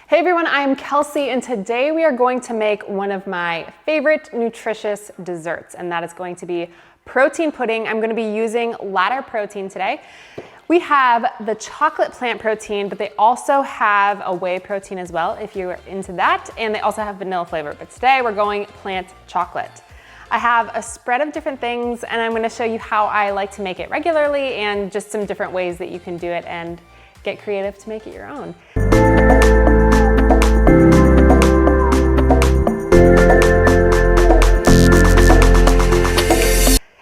Hey everyone, I'm Kelsey, and today we are going to make one of my favorite nutritious desserts, and that is going to be protein pudding. I'm going to be using ladder protein today. We have the chocolate plant protein, but they also have a whey protein as well if you're into that, and they also have vanilla flavor, but today we're going plant chocolate. I have a spread of different things, and I'm going to show you how I like to make it regularly and just some different ways that you can do it and get creative to make it your own.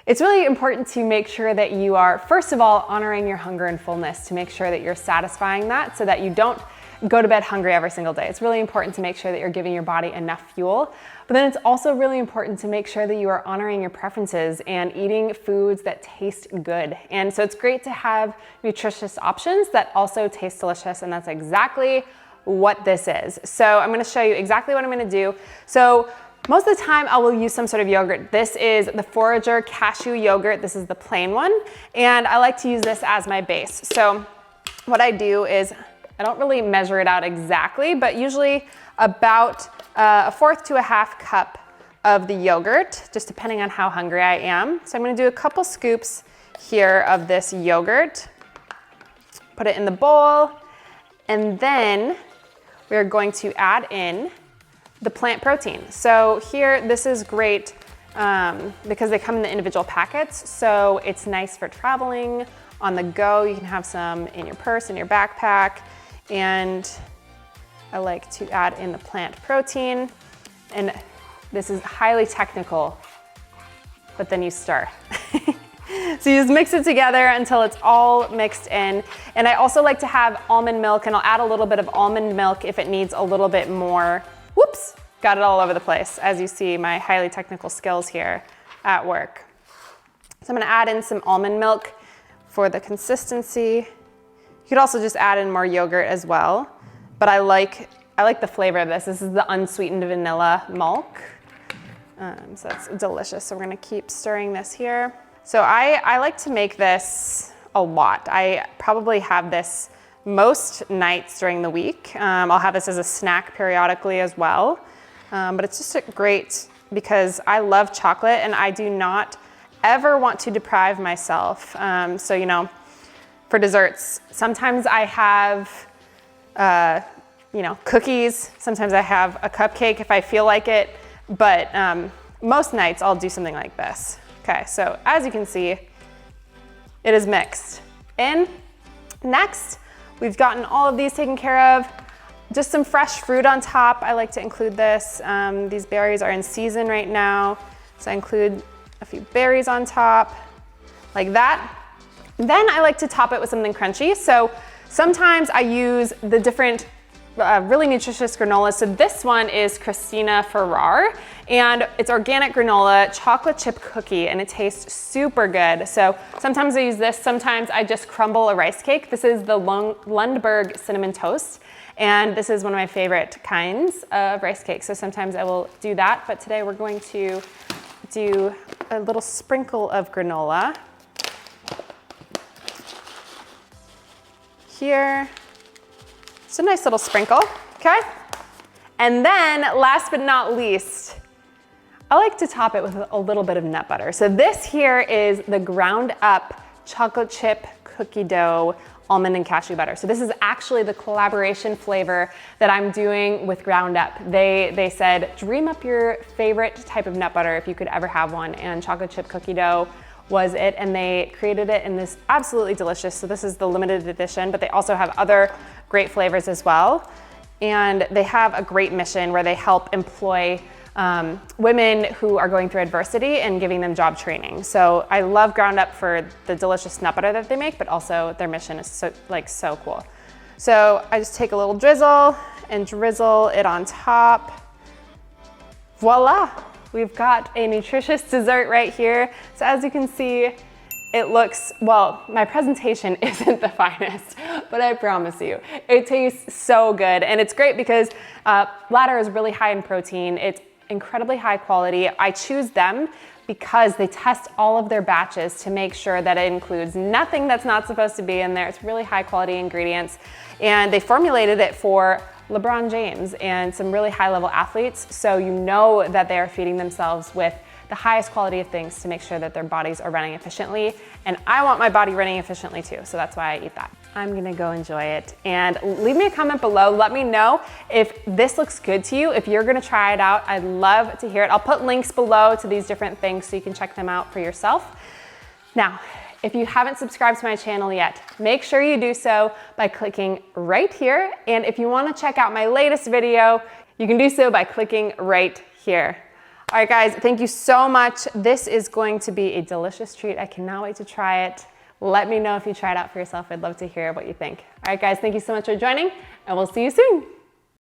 It's really important to make sure that you are, first of all, honoring your hunger and fullness, to make sure that you're satisfying that so that you don't go to bed hungry every single day. It's really important to make sure that you're giving your body enough fuel, but then it's also really important to make sure that you are honoring your preferences and eating foods that taste good. And so it's great to have nutritious options that also taste delicious, and that's exactly what this is. So I'm gonna show you exactly what I'm gonna do. So most of the time I will use some sort of yogurt. This is the Forager cashew yogurt. This is the plain one. And I like to use this as my base. So what I do is, I don't really measure it out exactly, but usually about a fourth to a half cup of the yogurt, just depending on how hungry I am. So I'm gonna do a couple scoops here of this yogurt, put it in the bowl, and then we're going to add in the plant protein. So here, this is great because they come in the individual packets. So it's nice for traveling, on the go. You can have some in your purse, in your backpack. And I like to add in the plant protein. And this is highly technical, but then you stir. So you just mix it together until it's all mixed in. And I also like to have almond milk, and I'll add a little bit of almond milk if it needs a little bit more. Whoops, got it all over the place. As you see, my highly technical skills here at work. So I'm gonna add in some almond milk for the consistency. You could also just add in more yogurt as well, but I like the flavor of this. This is the unsweetened vanilla milk. So it's delicious. So we're gonna keep stirring this here. So I like to make this a lot. I probably have this most nights during the week. I'll have this as a snack periodically as well. But it's just great because I love chocolate and I do not ever want to deprive myself. So, you know, for desserts, sometimes I have, cookies. Sometimes I have a cupcake if I feel like it. But most nights I'll do something like this. Okay, so as you can see, it is mixed in. Next, we've gotten all of these taken care of. Just some fresh fruit on top. I like to include this. These berries are in season right now. So I include a few berries on top, like that. Then I like to top it with something crunchy. So sometimes I use the different really nutritious granola. So this one is Forager, and it's organic granola, chocolate chip cookie, and it tastes super good. So sometimes I use this, sometimes I just crumble a rice cake. This is the Lundberg cinnamon toast, and this is one of my favorite kinds of rice cake. So sometimes I will do that, but today we're going to do a little sprinkle of granola here. It's a nice little sprinkle, okay? And then last but not least, I like to top it with a little bit of nut butter. So this here is the ground up chocolate chip cookie dough almond and cashew butter. So this is actually the collaboration flavor that I'm doing with Ground Up. They said, dream up your favorite type of nut butter if you could ever have one, and chocolate chip cookie dough was it, and they created it in this absolutely delicious, so this is the limited edition, but they also have other great flavors as well. And they have a great mission where they help employ women who are going through adversity and giving them job training. So I love Ground Up for the delicious nut butter that they make, but also their mission is so cool. So I just take a little drizzle and drizzle it on top. Voila! We've got a nutritious dessert right here. So as you can see, it looks, well, my presentation isn't the finest, but I promise you, it tastes so good. And it's great because Ladder is really high in protein. It's incredibly high quality. I choose them because they test all of their batches to make sure that it includes nothing that's not supposed to be in there. It's really high quality ingredients. And they formulated it for LeBron James and some really high-level athletes, so you know that they are feeding themselves with the highest quality of things to make sure that their bodies are running efficiently. And I want my body running efficiently too, so that's why I eat that. I'm gonna go enjoy it. And leave me a comment below. Let me know if this looks good to you, if you're gonna try it out. I'd love to hear it. I'll put links below to these different things so you can check them out for yourself. Now, if you haven't subscribed to my channel yet, make sure you do so by clicking right here. And if you wanna check out my latest video, you can do so by clicking right here. All right, guys, thank you so much. This is going to be a delicious treat. I cannot wait to try it. Let me know if you try it out for yourself. I'd love to hear what you think. All right, guys, thank you so much for joining, and we'll see you soon.